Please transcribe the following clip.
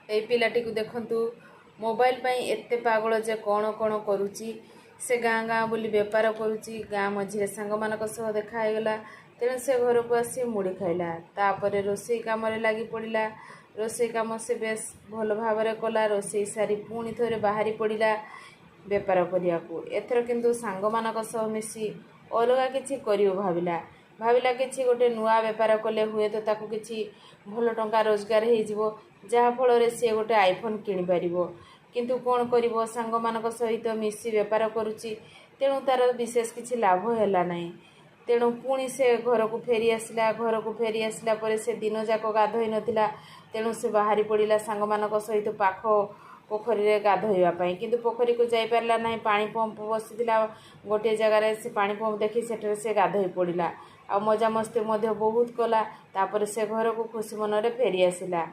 এই ପିଲାଟି को देखंतु मोबाइल पाई एत्ते पागल जे कौन कौन करुच्ची से गाँ गाँ बुली बेपार करुच्ची गाँ मझे सांग मानक सह देखा गला तेणु से घर को आसी मुड़ी खाइला तापर रोसई काम लगी पड़ा रोसई काम से बेस भल भाव कला रोसई सारी पुणी थे बाहरी पड़ा बेपार करने को एथर किंतु सांग मानक सह मिसी अलगा किछि करियो भाविला किछि गोटे नुआ बेपार कले हुए तो ताकू किछि भल टंका रोजगार हो जहाँ फल सी गोटे आईफोन किनि पारिबो किंतु कौन करिबो सांग मानक सहित मिसी बेपार करुच्ची तेणु तार विशेष किछि लाभ हैला नहीं तेणु पुणी से घर को फेरी आसला पर से दिन जाक गाधोई नथिला तेणु से बाहरी पड़ा सांग मानक सहित पाख पोखरी गाधोइवाई किंतु पोखरी को जाई पारला नहीं पानी पंप बसीला गोटे जगार से पानी पंप देखी से गाधोई पड़ा आ मजा मस्ती बहुत कला तापर से घर को खुशी मन फेरी आसला।